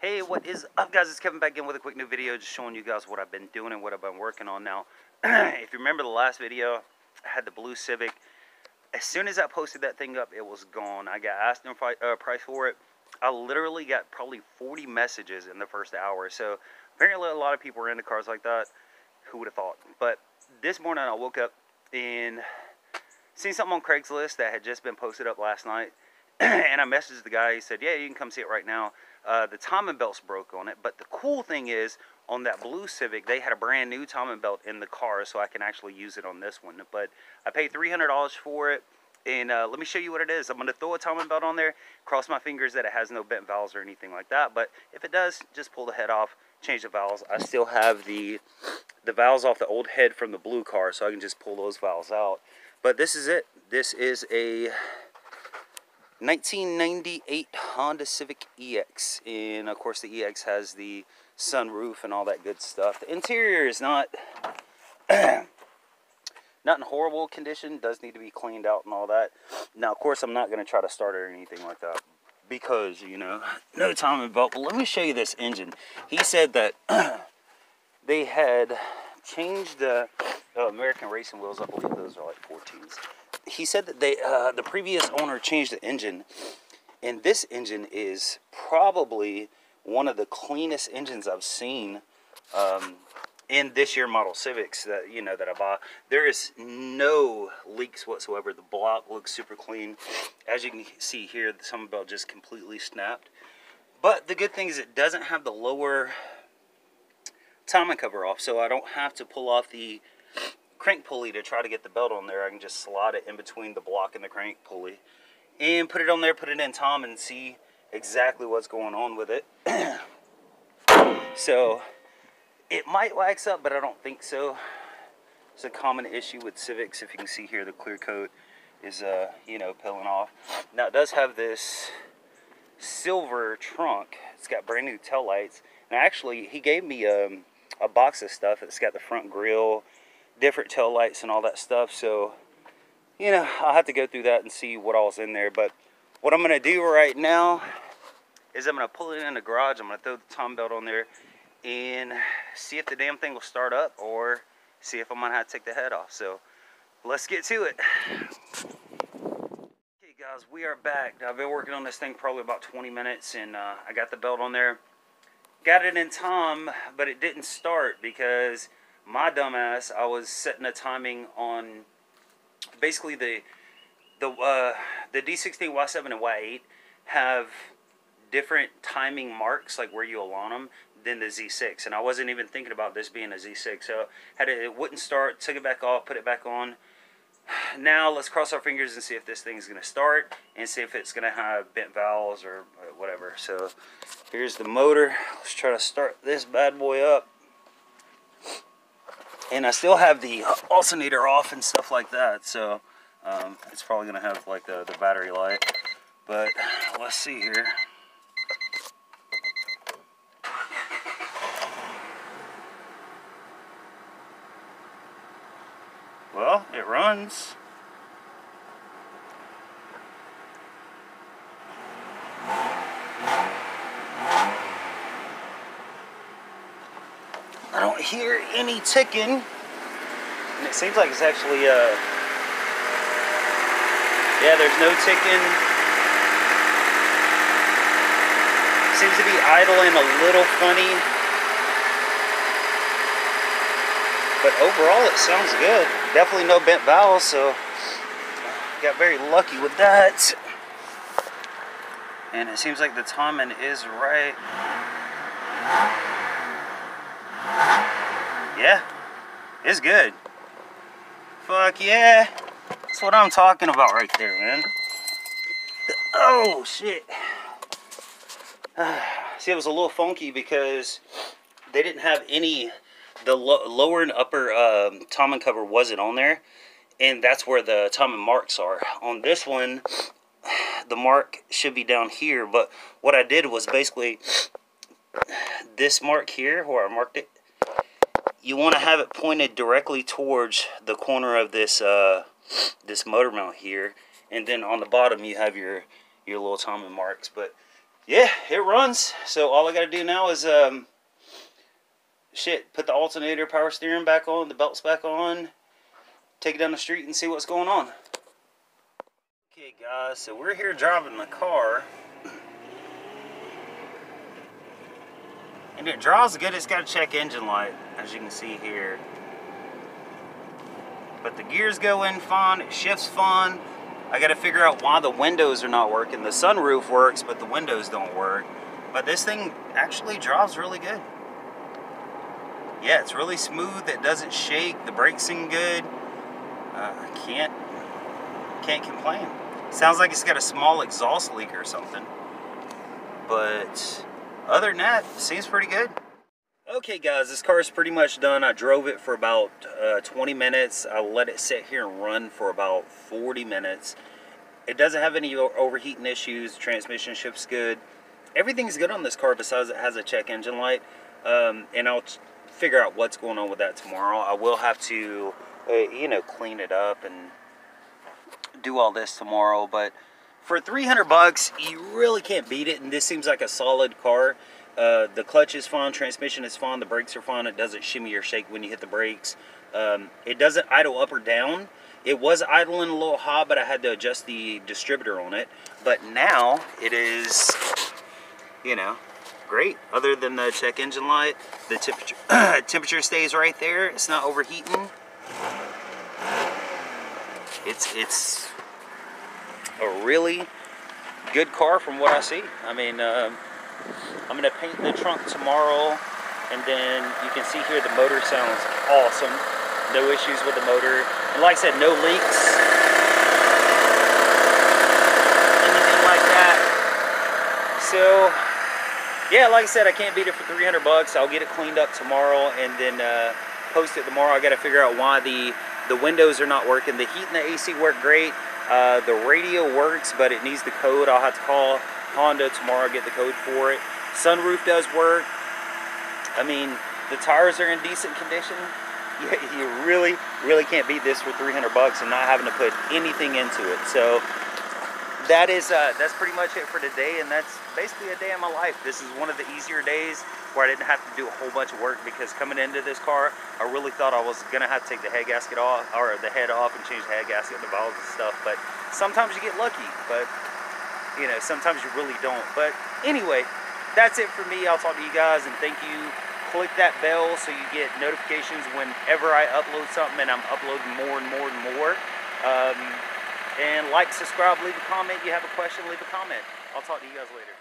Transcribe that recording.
Hey, what is up, guys? It's Kevin back in with a quick new video, just showing you guys what I've been doing and what I've been working on now. If you remember the last video, I had the blue Civic. As soon as I posted that thing up, it was gone. I got asked no price for it. I literally got probably 40 messages in the first hour. So apparently a lot of people were into cars like that. Who would have thought? But this morning I woke up and seen something on Craigslist that had just been posted up last night. And I messaged the guy. He said, yeah, you can come see it right now. The timing belts broke on it. But the cool thing is, on that blue Civic, they had a brand new timing belt in the car, so I can actually use it on this one. But I paid $300 for it. And let me show you what it is. I'm going to throw a timing belt on there. Cross my fingers that it has no bent valves or anything like that. But if it does, just pull the head off, change the valves. I still have the valves off the old head from the blue car, so I can just pull those valves out. But this is it. This is a 1998 Honda Civic EX, and of course the EX has the sunroof and all that good stuff. The interior is not not in horrible condition, does need to be cleaned out and all that. Now of course I'm not going to try to start it or anything like that because, you know, no timing belt. But let me show you this engine. He said that they had changed the American racing wheels. I believe those are like 14s. He said that they the previous owner changed the engine, and this engine is probably one of the cleanest engines I've seen in this year model Civics that that I bought. There is no leaks whatsoever. The block looks super clean. As you can see here, the timing belt just completely snapped. But the good thing is it doesn't have the lower timing cover off, so I don't have to pull off the crank pulley to try to get the belt on there. I can just slide it in between the block and the crank pulley and put it on there, put it in Tom, and see exactly what's going on with it. So it might wax up, but I don't think so. It's a common issue with Civics. If you can see here, the clear coat is peeling off. Now it does have this silver trunk. It's got brand new tail lights, and actually he gave me a box of stuff. It's got the front grille, different tail lights and all that stuff. So I'll have to go through that and see what all's in there. But what I'm going to do right now is I'm going to pull it in the garage. I'm going to throw the timing belt on there and see if the damn thing will start up, or see if I'm going to have to take the head off. So let's get to it. Okay guys, we are back. I've been working on this thing probably about 20 minutes, and I got the belt on there. Got it in Tom, but it didn't start because my dumbass, I was setting a timing on basically the D16, Y7, and Y8 have different timing marks, like where you align them, than the Z6. And I wasn't even thinking about this being a Z6, so it wouldn't start. Took it back off, put it back on. Now let's cross our fingers and see if this thing's going to start, and see if it's going to have bent valves or whatever. So here's the motor. Let's try to start this bad boy up. And I still have the alternator off and stuff like that, so it's probably going to have like the battery light. But let's see here. Well, it runs. I don't hear any ticking, and it seems like it's actually yeah, there's no ticking. Seems to be idling a little funny, but overall it sounds good. Definitely no bent valves, so got very lucky with that. And it seems like the timing is right. Yeah, it's good. Fuck yeah. That's what I'm talking about right there, man. Oh, shit. See, it was a little funky because they didn't have any, the lower and upper timing cover wasn't on there. And that's where the timing marks are. On this one, the mark should be down here. But what I did was basically this mark here, where I marked it, you want to have it pointed directly towards the corner of this this motor mount here, and then on the bottom you have your little timing marks. But yeah, it runs. So all I got to do now is put the alternator, power steering back on, the belts back on, take it down the street and see what's going on. Okay guys, so we're here driving the car. And it draws good. It's got a check engine light, as you can see here. But the gears go in fine, it shifts fine. I gotta figure out why the windows are not working. The sunroof works, but the windows don't work. But this thing actually drives really good. Yeah, it's really smooth, it doesn't shake, the brakes seem good. Can't complain. Sounds like it's got a small exhaust leak or something. But other than that, seems pretty good. Okay guys, this car is pretty much done. I drove it for about 20 minutes. I let it sit here and run for about 40 minutes. It doesn't have any overheating issues. The transmission shifts good. Everything's good on this car besides it has a check engine light. And I'll figure out what's going on with that tomorrow. I will have to, you know, clean it up and do all this tomorrow. But for 300 bucks, you really can't beat it. And this seems like a solid car. The clutch is fine, transmission is fine, the brakes are fine, it doesn't shimmy or shake when you hit the brakes. It doesn't idle up or down. It was idling a little high, but I had to adjust the distributor on it. But now it is, you know, great. Other than the check engine light, the temperature stays right there. It's not overheating. It's a really good car from what I see. I mean, I'm going to paint the trunk tomorrow, and then you can see here the motor sounds awesome. No issues with the motor. And like I said, no leaks. Anything like that. So, yeah, like I said, I can't beat it for 300 bucks. I'll get it cleaned up tomorrow and then post it tomorrow. I got to figure out why the windows are not working. The heat and the AC work great. The radio works, but it needs the code. I'll have to call Honda tomorrow, get the code for it. Sunroof does work. I mean, the tires are in decent condition. You really can't beat this for 300 bucks and not having to put anything into it. So that's pretty much it for today, and that's basically a day in my life. This is one of the easier days where I didn't have to do a whole bunch of work, because coming into this car, I really thought I was gonna have to take the head gasket off, or the head off, and change the head gasket and the valves and stuff. But sometimes you get lucky, but you know, sometimes you really don't. But anyway, that's it for me. I'll talk to you guys, and thank you. Click that bell so you get notifications whenever I upload something, and I'm uploading more and more and more. And like, subscribe, leave a comment. You have a question, leave a comment. I'll talk to you guys later.